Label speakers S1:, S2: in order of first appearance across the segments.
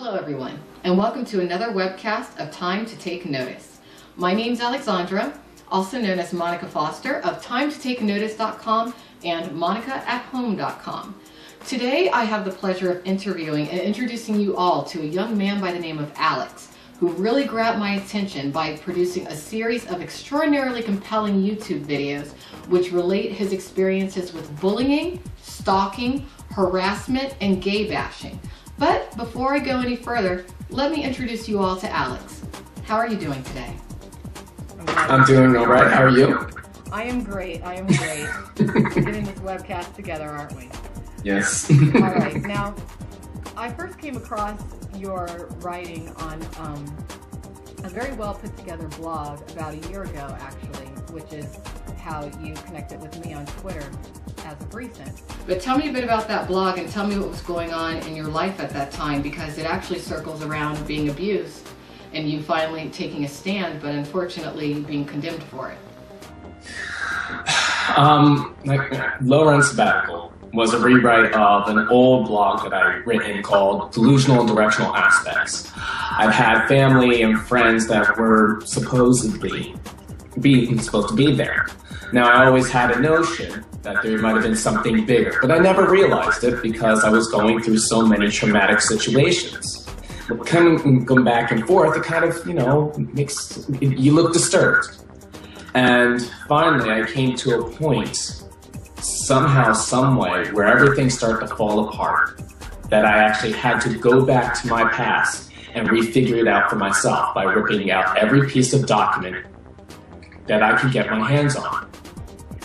S1: Hello everyone, and welcome to another webcast of Time to Take Notice. My name's Alexandra, also known as Monica Foster of TimeToTakeNotice.com and MonicaAtHome.com. Today I have the pleasure of interviewing and introducing you all to a young man by the name of Alex, who really grabbed my attention by producing a series of extraordinarily compelling YouTube videos which relate his experiences with bullying, stalking, harassment, and gay bashing. But before I go any further, let me introduce you all to Alex. How are you doing today?
S2: I'm doing all right. How are you?
S1: I am great. I am great. We're getting this webcast together, aren't we?
S2: Yes.
S1: All right. Now, I first came across your writing on a very well put together blog about a year ago, actually, which is how you connected with me on Twitter as of recent. But tell me a bit about that blog and tell me what was going on in your life at that time, because it actually circles around being abused and you finally taking a stand, but unfortunately being condemned for it.
S2: Low Rent Sabbatical was a rewrite of an old blog that I'd written called Delusional and Directional Aspects. I've had family and friends that were supposed to be there. Now, I always had a notion that there might have been something bigger, but I never realized it because I was going through so many traumatic situations. But going back and forth, it kind of, makes you look disturbed. And finally, I came to a point, somehow, some way, where everything started to fall apart, that I actually had to go back to my past and refigure it out for myself by ripping out every piece of document that I could get my hands on.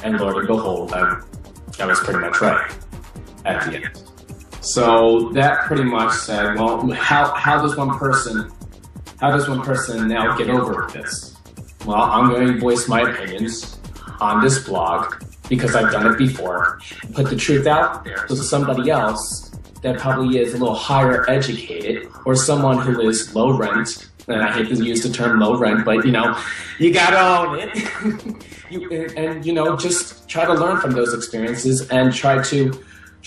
S2: And Lord and behold, I was pretty much right at the end. So that pretty much said, well, how does one person now get over this? Well, I'm going to voice my opinions on this blog because I've done it before. Put the truth out there so somebody else that probably is a little higher educated or someone who is low rent, and I hate to use the term low rent, but you gotta own it. Just try to learn from those experiences and try to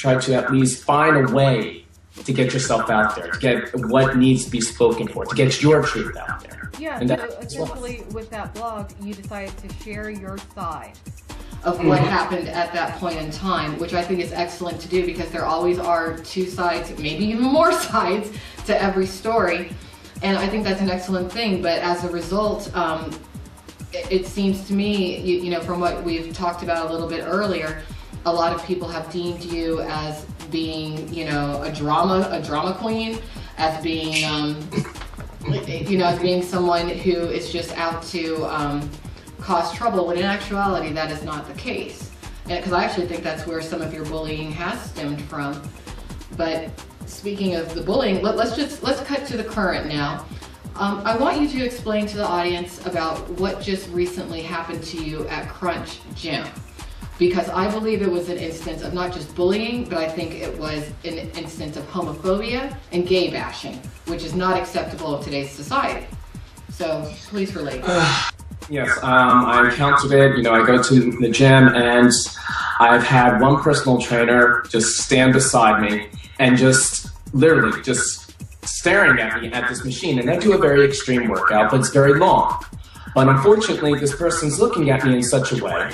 S2: at least find a way to get yourself out there, to get what needs to be spoken for, to get your truth out there.
S1: Yeah, and so essentially with that blog, you decided to share your side of what happened at that point in time, which I think is excellent to do because there always are two sides, maybe even more sides to every story. And I think that's an excellent thing, but as a result, it seems to me, from what we've talked about a little bit earlier, a lot of people have deemed you as being, a drama queen, as being, as being someone who is just out to cause trouble, when in actuality that is not the case. Because I actually think that's where some of your bullying has stemmed from. But speaking of the bullying, let's cut to the current now. I want you to explain to the audience about what just recently happened to you at Crunch Gym, because I believe it was an instance of not just bullying, but I think it was an instance of homophobia and gay bashing, which is not acceptable in today's society. So please relate.
S2: Yes, I encountered it. I go to the gym and I've had one personal trainer just stand beside me and just literally just staring at me at this machine. And I do a very extreme workout, but it's very long. But unfortunately, this person's looking at me in such a way.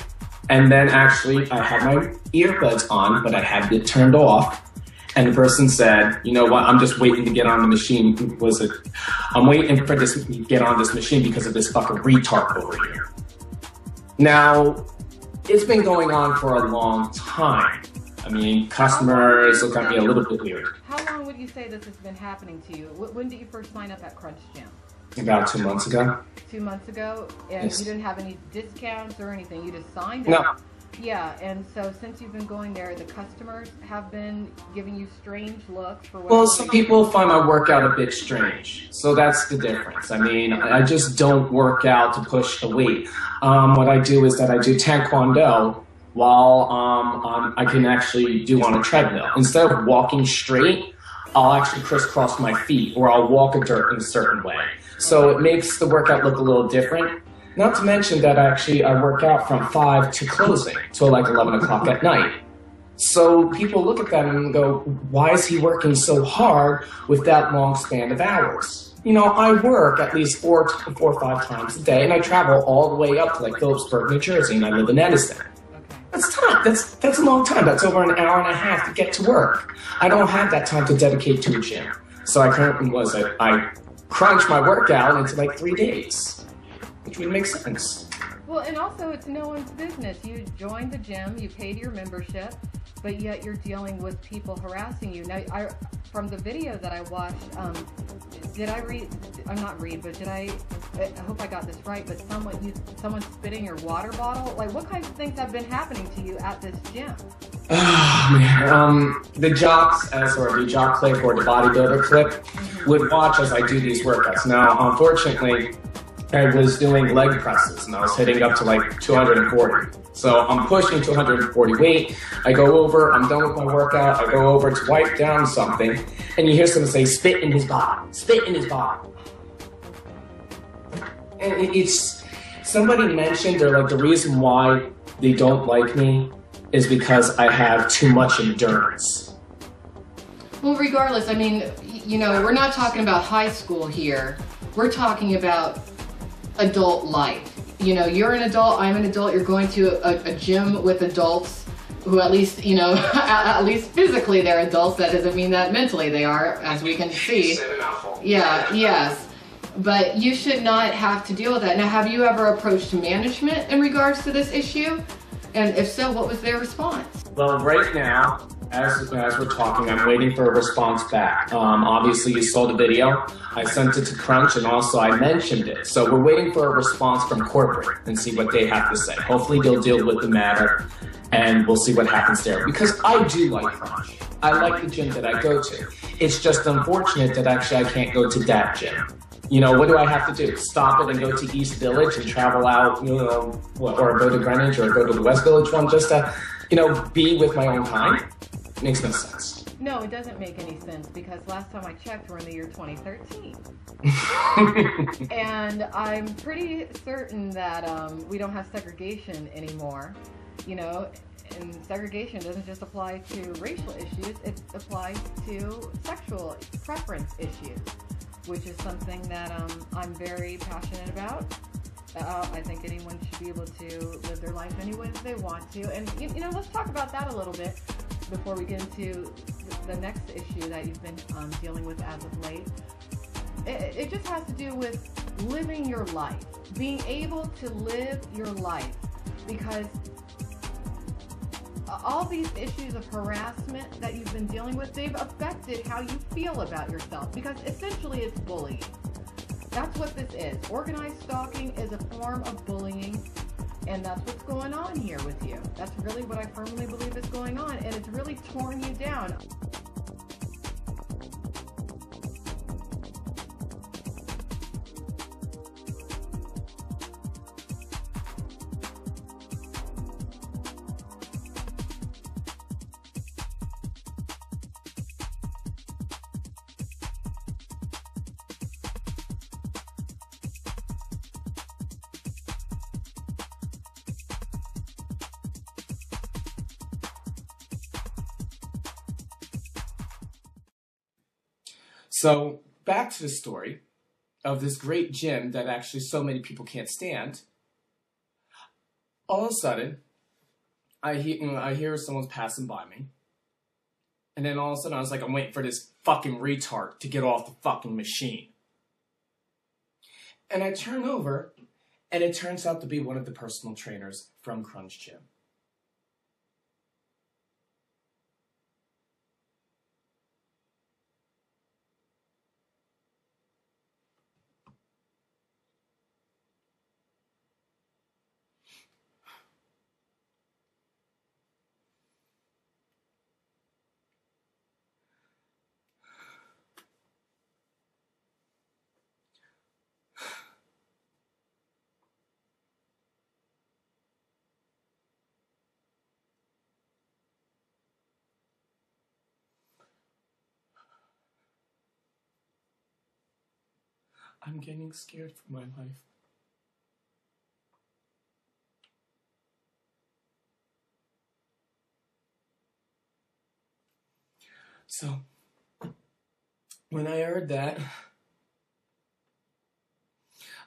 S2: And then actually, I had my earbuds on, but I had it turned off. And the person said, you know what, I'm just waiting to get on the machine. I'm waiting for this to get on this machine because of this fucking retard over here. Now, it's been going on for a long time. I mean, customers look at me a little bit weird.
S1: How long would you say this has been happening to you? When did you first sign up at Crunch Gym?
S2: About 2 months ago. 2
S1: months ago? And
S2: yes.
S1: You didn't have any discounts or anything? You just signed
S2: up?
S1: No. Yeah, and so since you've been going there, the customers have been giving you strange looks for what...
S2: Well, some people find my workout a bit strange, so that's the difference. I mean, I just don't work out to push the weight. What I do is that I do Taekwondo while I can actually do on a treadmill. Instead of walking straight, I'll actually crisscross my feet, or I'll walk in a certain way. So it makes the workout look a little different. Not to mention that actually I work out from 5 to closing, till like 11 o'clock at night. So people look at that and go, why is he working so hard with that long span of hours? You know, I work at least four or five times a day, and I travel all the way up to like Phillipsburg, New Jersey, and I live in Edison. That's time. That's a long time. That's over an hour and a half to get to work. I don't have that time to dedicate to a gym. So I crunch my workout into like 3 days, which would make sense.
S1: Well, and also it's no one's business. You joined the gym, you paid your membership, but yet you're dealing with people harassing you. Now, from the video that I watched, did I hope I got this right, but someone spit in your water bottle? Like, what kinds of things have been happening to you at this gym?
S2: Oh, man. The jocks, the jock clip or the bodybuilder clip, would watch as I do these workouts. Now, unfortunately, I was doing leg presses and I was hitting up to like 240. So I'm pushing 240 weight. I go over, I'm done with my workout. I go over to wipe down something, and you hear someone say, spit in his body, spit in his body. And it's, somebody mentioned, or like the reason why they don't like me is because I have too much endurance.
S1: Well, regardless, I mean, you know, we're not talking about high school here. We're talking about adult life. You know, you're an adult, I'm an adult, you're going to a gym with adults who at least, you know, at least physically they're adults. That doesn't mean that mentally they are, as we can see. Yeah, yes. But you should not have to deal with that. Now, have you ever approached management in regards to this issue? And if so, what was their response?
S2: Well, right now, as we're talking, I'm waiting for a response back. Obviously, you saw the video. I sent it to Crunch, and also I mentioned it. So we're waiting for a response from corporate and see what they have to say. Hopefully, they'll deal with the matter, and we'll see what happens there. Because I do like Crunch. I like the gym that I go to. It's just unfortunate that actually I can't go to that gym. You know, what do I have to do? Stop it and go to East Village and travel out, you know, or go to Greenwich or go to the West Village one just to, you know, be with my own kind? Makes no sense.
S1: No, it doesn't make any sense because last time I checked, we're in the year 2013. And I'm pretty certain that we don't have segregation anymore, you know, and segregation doesn't just apply to racial issues, it applies to sexual preference issues, which is something that I'm very passionate about. I think anyone should be able to live their life any way that they want to. And, you know, let's talk about that a little bit before we get into the next issue that you've been dealing with as of late. It just has to do with living your life, being able to live your life, because all these issues of harassment that you've been dealing with, they've affected how you feel about yourself, because essentially it's bullying. That's what this is. Organized stalking is a form of bullying, and that's what's going on here with you. That's really what I firmly believe is going on, and it's really torn you down.
S2: So back to the story of this great gym that actually so many people can't stand. All of a sudden, I hear someone's passing by me. And then all of a sudden I was like, I'm waiting for this fucking retard to get off the fucking machine. And I turn over, and it turns out to be one of the personal trainers from Crunch Gym. I'm getting scared for my life. So, when I heard that,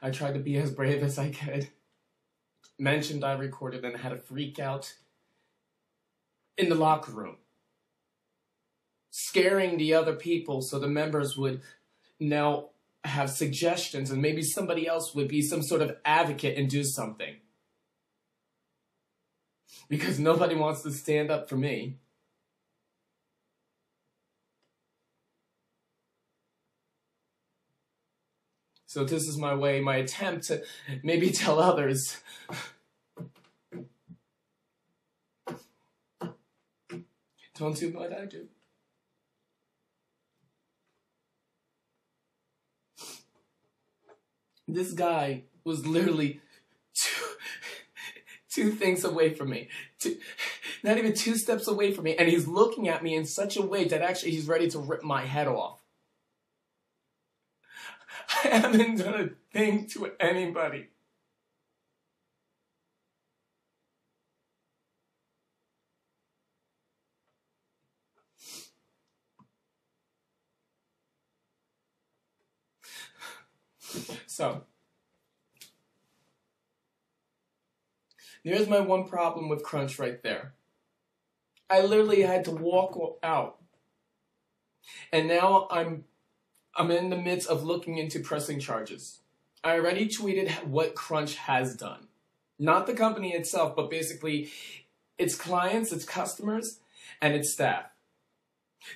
S2: I tried to be as brave as I could. Mentioned I recorded and had a freak out in the locker room, scaring the other people so the members would now have suggestions and maybe somebody else would be some sort of advocate and do something. Because nobody wants to stand up for me. So this is my way, my attempt to maybe tell others. Don't do what I do. This guy was literally two things away from me. Not even 2 steps away from me. And he's looking at me in such a way that actually he's ready to rip my head off. I haven't done a thing to anybody. So, there's my one problem with Crunch right there. I literally had to walk out. And now I'm in the midst of looking into pressing charges. I already tweeted what Crunch has done. Not the company itself, but basically its clients, its customers, and its staff.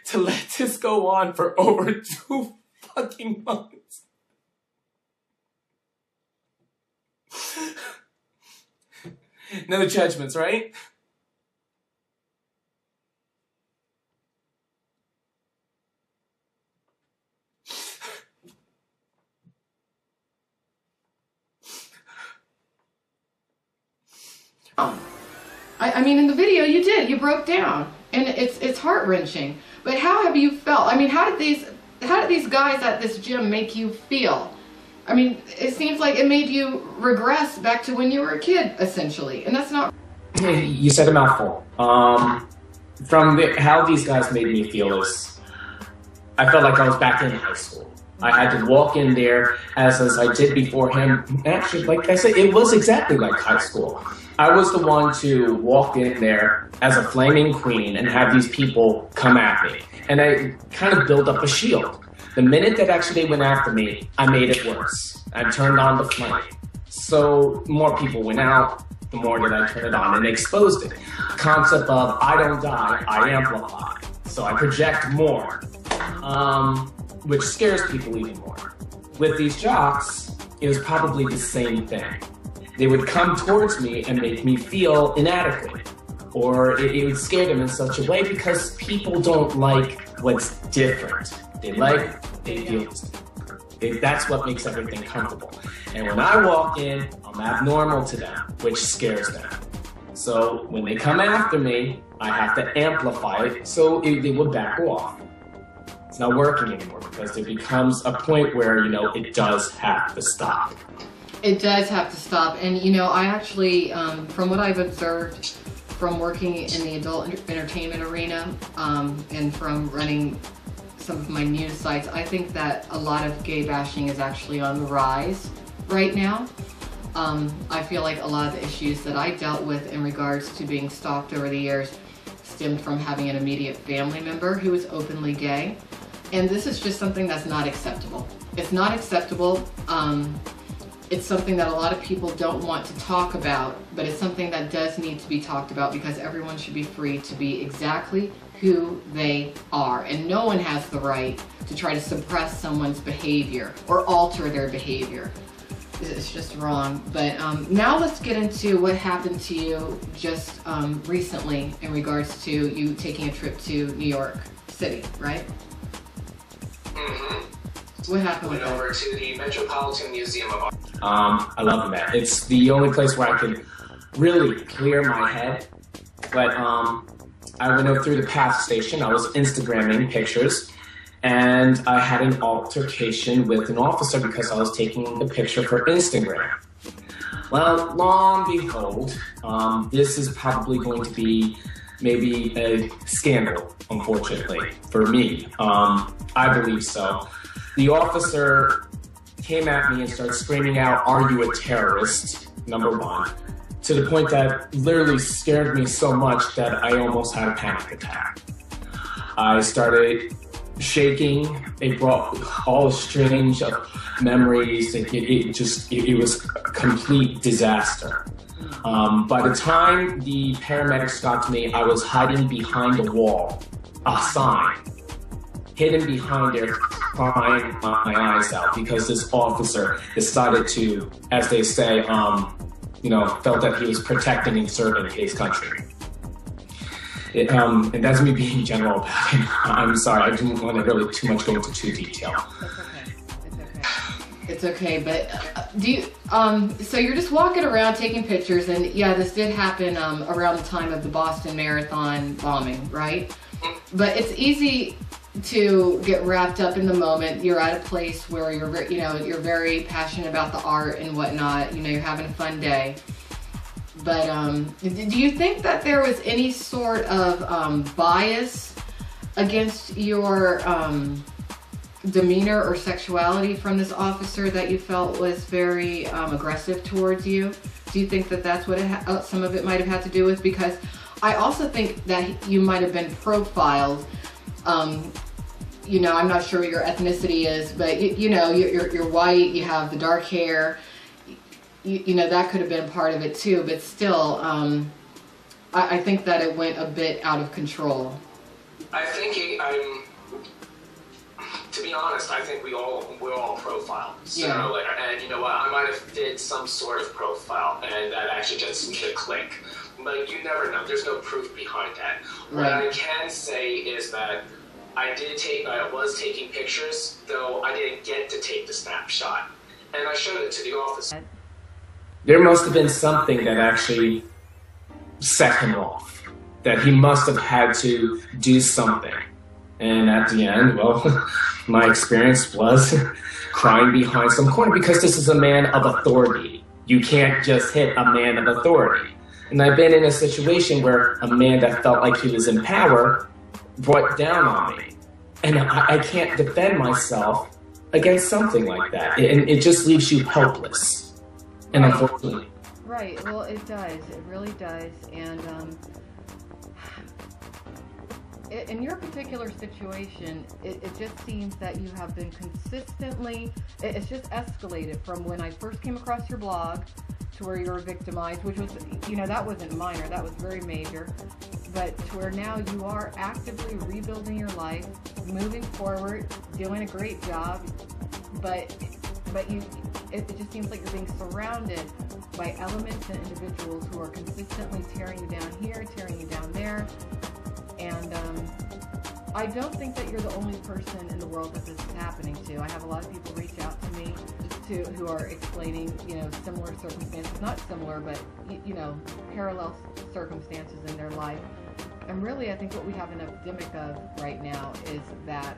S2: To let this go on for over 2 fucking months. No judgments, right?
S1: I mean, in the video you did. You broke down, and it's heart-wrenching. But how have you felt? I mean, how did these guys at this gym make you feel? I mean, it seems like it made you regress back to when you were a kid, essentially, and that's not.
S2: You said a mouthful. How these guys made me feel is, I felt like I was back in high school. I had to walk in there as I did beforehand. Actually, like I said, it was exactly like high school. I was the one to walk in there as a flaming queen and have these people come at me. And I kind of built up a shield. The minute that actually they went after me, I made it worse. I turned on the flame. So more people went out, the more that I turned it on and exposed it. Concept of I don't die, I amplify. So I project more, which scares people even more. With these jocks, it was probably the same thing. They would come towards me and make me feel inadequate. Or it would scare them in such a way because people don't like what's different. They feel that's what makes everything comfortable. And when I walk in, I'm abnormal to them, which scares them. So when they come after me, I have to amplify it so they would back off. It's not working anymore because there becomes a point where, it does have to stop.
S1: It does have to stop. And, I actually, from what I've observed from working in the adult entertainment arena and from running some of my news sites, I think that a lot of gay bashing is actually on the rise right now. I feel like a lot of the issues that I dealt with in regards to being stalked over the years stemmed from having an immediate family member who is openly gay. And this is just something that's not acceptable. It's not acceptable. It's something that a lot of people don't want to talk about, but it's something that does need to be talked about because everyone should be free to be exactly who they are. And no one has the right to try to suppress someone's behavior or alter their behavior. It's just wrong. But now let's get into what happened to you just recently in regards to you taking a trip to New York City, right?
S2: Mm-hmm.
S1: What happened with that?
S2: Went over to the Metropolitan Museum of Art. I love that. It's the only place where I can really clear my head. But I went up through the PATH station. I was Instagramming pictures. And I had an altercation with an officer because I was taking the picture for Instagram. Well, lo and behold, this is probably going to be maybe a scandal, unfortunately, for me. I believe so. The officer came at me and started screaming out, "Are you a terrorist?" Number one. To the point that literally scared me so much that I almost had a panic attack. I started shaking. It brought all strange memories. It was a complete disaster. By the time the paramedics got to me, I was hiding behind a wall, a sign, hidden behind there, crying my eyes out because this officer decided to, as they say, felt that he was protecting and serving his country. And that's me being general about it. I'm sorry, I didn't want to really too much go into too detail.
S1: It's okay, but do you, so you're just walking around taking pictures, and yeah, this did happen around the time of the Boston Marathon bombing, right? But it's easy to get wrapped up in the moment. You're at a place where you're very passionate about the art and whatnot. You're having a fun day. But do you think that there was any sort of bias against your demeanor or sexuality from this officer that you felt was very aggressive towards you? Do you think that that's what some of it might have had to do with? Because I also think that you might have been profiled. I'm not sure what your ethnicity is, but you're white, you have the dark hair. That could have been part of it too, but still, I think that it went a bit out of control.
S2: To be honest, I think we're all profiled. So,
S1: yeah.
S2: And you know what, I might have did some sort of profile, and that actually just hit a click. But you never know. There's no proof behind that.
S1: Right.
S2: What I can say is that I was taking pictures, though I didn't get to take the snapshot, and I showed it to the officer. There must have been something that actually set him off. That he must have had to do something. And at the end, well, my experience was crying behind some corner because this is a man of authority. You can't just hit a man of authority. And I've been in a situation where a man that felt like he was in power brought down on me. And I can't defend myself against something like that. And it just leaves you helpless. And unfortunately.
S1: Right, well it does, it really does. And in your particular situation, it just seems that you have been consistently, it's just escalated from when I first came across your blog to where you were victimized, which was, that wasn't minor, that was very major, but to where now you are actively rebuilding your life, moving forward, doing a great job, but it just seems like you're being surrounded by elements and individuals who are consistently tearing you down here, tearing you down there. And I don't think that you're the only person in the world that this is happening to. I have a lot of people reach out to me who are explaining, similar circumstances, not similar, but, parallel circumstances in their life. And really, I think what we have an epidemic of right now is that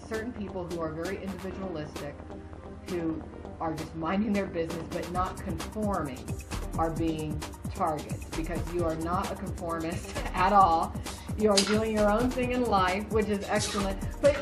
S1: certain people who are very individualistic, who are just minding their business but not conforming, are being targets because you are not a conformist at all. You are doing your own thing in life, which is excellent. But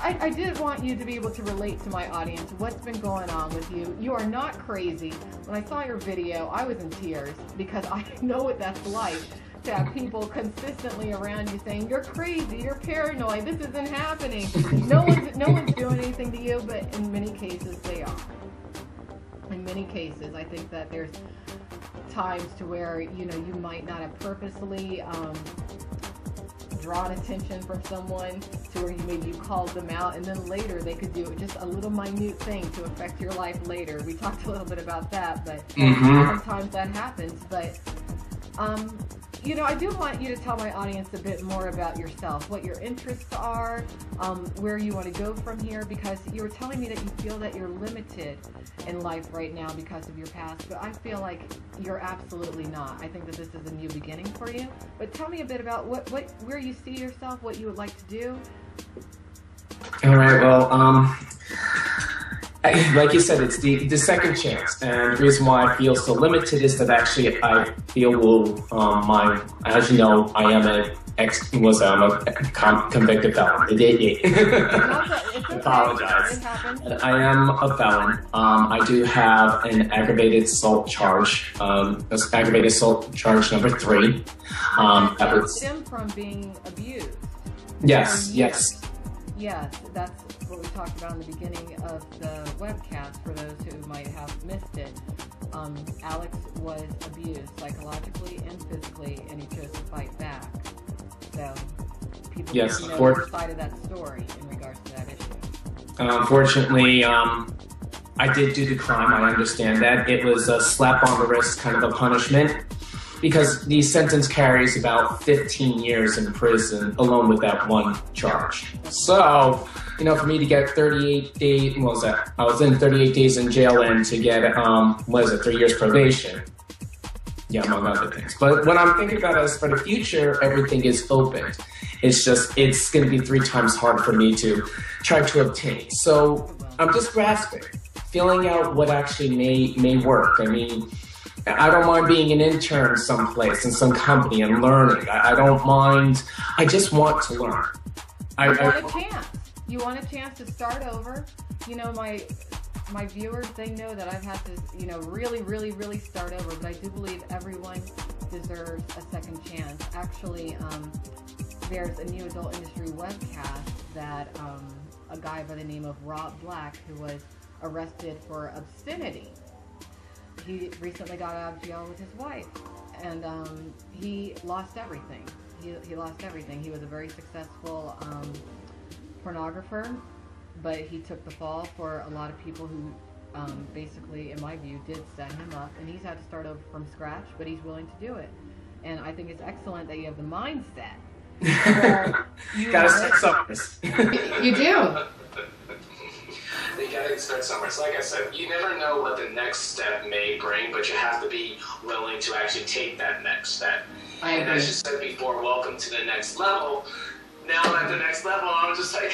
S1: I did want you to be able to relate to my audience. What's been going on with you? You are not crazy. When I saw your video, I was in tears because I know what that's like to have people consistently around you saying, "You're crazy, you're paranoid, this isn't happening." No one's doing anything to you, but in many cases they are. In many cases, I think that there's times to where, you might not have purposely drawn attention from someone to where you called them out, and then later they could do just a little minute thing to affect your life later. We talked a little bit about that, but sometimes that happens. But I do want you to tell my audience a bit more about yourself, what your interests are, where you want to go from here, because you were telling me that you feel that you're limited in life right now because of your past, but I feel like you're absolutely not. I think that this is a new beginning for you. But tell me a bit about where you see yourself, what you would like to do.
S2: All right, well, Like you said, it's the second chance, and the reason why I feel so limited is that actually I feel as you know, I am I'm a convicted felon. I apologize. I am a felon. I do have an aggravated assault charge. Aggravated assault charge number 3.
S1: That would stem from being abused.
S2: Yes.
S1: Yes, that's what we talked about in the beginning of the webcast. For those who might have missed it, Alex was abused psychologically and physically, and he chose to fight back. So people need to know the side of that story in regards to that issue.
S2: Unfortunately, I did do the crime. I understand that. It was a slap on the wrist kind of a punishment, because the sentence carries about 15 years in prison alone with that one charge. So, for me to get 38 days, what was that? I was in 38 days in jail and to get, 3 years probation. Yeah, among other things. But what I'm thinking about is for the future, everything is open. It's going to be 3 times harder for me to try to obtain. So I'm just grasping, feeling out what actually may work. I mean, I don't mind being an intern someplace in some company and learning. I don't mind. I just want to learn.
S1: You want a chance to start over. My viewers, they know that I've had to, really start over, but I do believe everyone deserves a second chance. Actually, there's a new adult industry webcast that a guy by the name of Rob Black, who was arrested for obscenity. He recently got out of jail with his wife, and he lost everything. He lost everything. He was a very successful pornographer, but he took the fall for a lot of people who basically, in my view, did set him up, and he's had to start over from scratch, but he's willing to do it. And I think it's excellent that you have the mindset.
S2: You gotta start somewhere.
S1: You do.
S3: You gotta start somewhere. So like I said, you never know what the next step may bring, but you have to be willing to actually take that next step.
S1: I agree.
S3: And as you said before, welcome to the next level. Now I'm at the next level, I'm just like,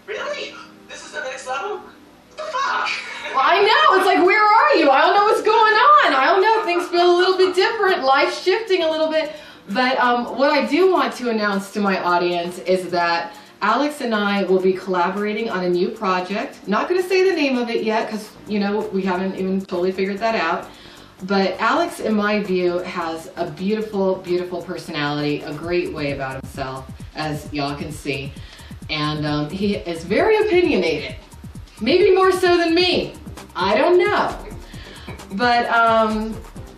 S3: really? This is the next level? What the fuck?
S1: Well, I know. It's like, where are you? I don't know what's going on. I don't know. Things feel a little bit different. Life's shifting a little bit. But what I do want to announce to my audience is that Alex and I will be collaborating on a new project. Not going to say the name of it yet because, we haven't even totally figured that out. But Alex, in my view, has a beautiful, beautiful personality, a great way about himself, as y'all can see. And he is very opinionated. Maybe more so than me. I don't know. But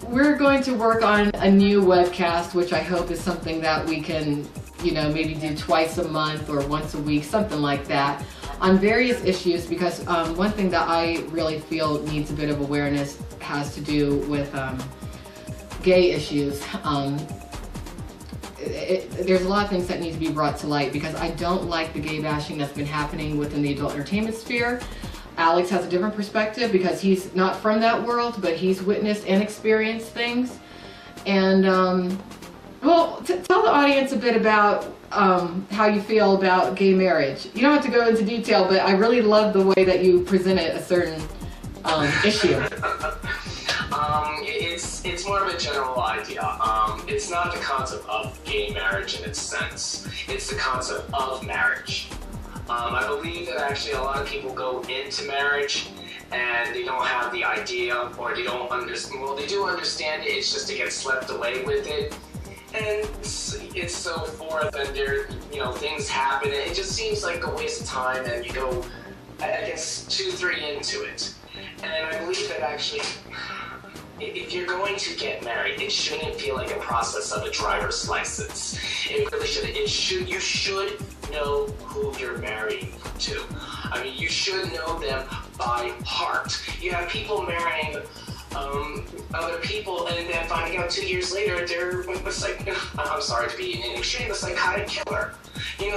S1: we're going to work on a new webcast, which I hope is something that we can, maybe do twice a month or once a week, something like that, on various issues, because one thing that I really feel needs a bit of awareness has to do with gay issues. There's a lot of things that need to be brought to light, because I don't like the gay bashing that's been happening within the adult entertainment sphere. Alex has a different perspective because he's not from that world, but he's witnessed and experienced things. And well, tell the audience a bit about how you feel about gay marriage. You don't have to go into detail, but I really love the way that you presented a certain issue.
S3: It's more of a general idea. It's not the concept of gay marriage in its sense. It's the concept of marriage. I believe that actually a lot of people go into marriage and they don't have the idea, or they don't understand. Well, they do understand it. It's just to get swept away with it, and it's so forth. And there, things happen. And it just seems like a waste of time. And you go, I guess, 2-3 into it. And I believe that actually, if you're going to get married, it shouldn't feel like a process of a driver's license. It really shouldn't. You should know who you're marrying to. I mean, you should know them by heart. You have people marrying other people and then finding out 2 years later they're I'm sorry to be an extreme, a psychotic killer. You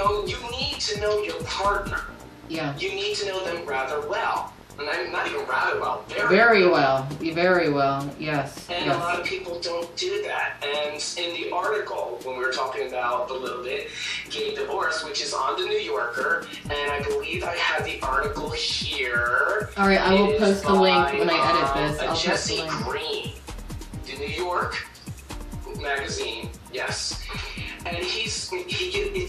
S3: need to know your partner.
S1: Yeah. You
S3: need to know them rather well. And not even rather well,
S1: very well. Very well, yes.
S3: And
S1: yes.
S3: A lot of people don't do that. And in the article, when we were talking about a little bit, gay divorce, which is on the New Yorker, and I believe I have the article here.
S1: All right, I will post the link when I edit this. I'll post the
S3: Jesse
S1: link.
S3: Green, the New York magazine, yes. And he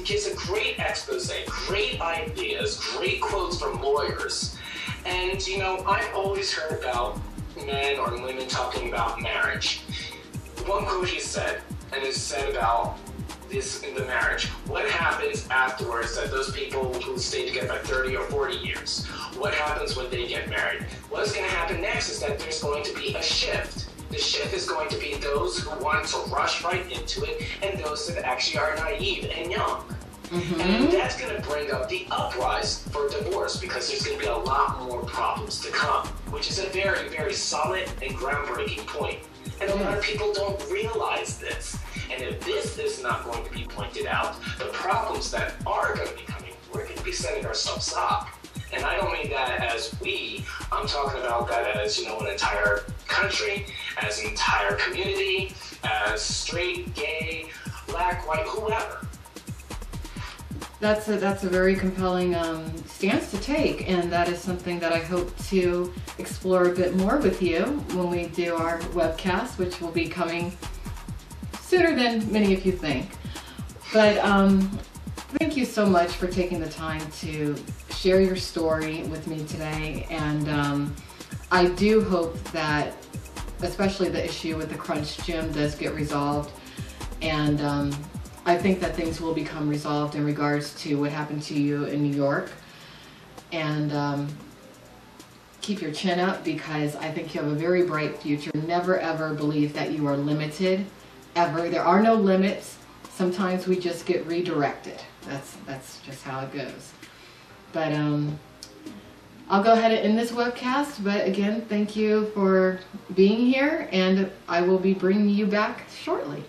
S3: gives a great expose, great ideas, great quotes from lawyers. And, you know, I've always heard about men or women talking about marriage. One quote he said, and it's said about this in the marriage. What happens afterwards that those people who stay together for 30 or 40 years? What happens when they get married? What's going to happen next is that there's going to be a shift. The shift is going to be those who want to rush right into it and those that actually are naive and young. And that's going to bring up the uprise for divorce because there's going to be a lot more problems to come, which is a very, very solid and groundbreaking point. And a lot of people don't realize this. And if this is not going to be pointed out, the problems that are going to be coming, we're going to be setting ourselves up. And I don't mean that as we, I'm talking about that as, you know, an entire country, as an entire community, as straight, gay, black, white, whoever.
S1: That's a very compelling stance to take, and that is something that I hope to explore a bit more with you when we do our webcast, which will be coming sooner than many of you think. But thank you so much for taking the time to share your story with me today, and I do hope that especially the issue with the Crunch Gym does get resolved, and I think that things will become resolved in regards to what happened to you in New York. And keep your chin up, because I think you have a very bright future. Never ever believe that you are limited, ever. There are no limits. Sometimes we just get redirected. That's just how it goes. But I'll go ahead and end this webcast. But again, thank you for being here, and I will be bringing you back shortly.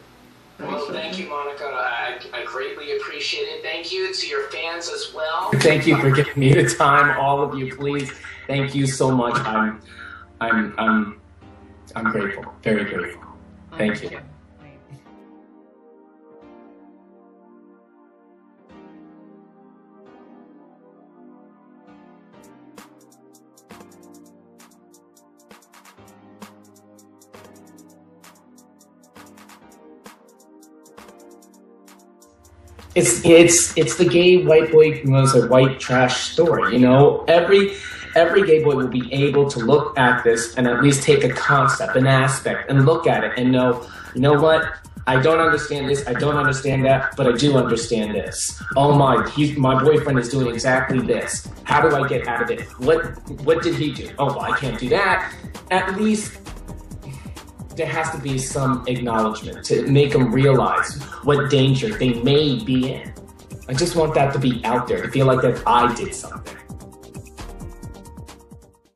S3: Well, thank you, Monica. I greatly appreciate it. Thank you to your fans as well.
S2: Thank you for giving me the time, all of you. Please, thank you so much. I'm grateful, very grateful. Thank you. It's the gay white boy who knows a white trash story. You know, every gay boy will be able to look at this and at least take a concept, an aspect, and look at it and know, you know what? I don't understand this, I don't understand that, but I do understand this. Oh my boyfriend is doing exactly this. How do I get out of it? What did he do? Oh, well, I can't do that. At least there has to be some acknowledgement to make them realize what danger they may be in. I just want that to be out there, to feel like that I did something.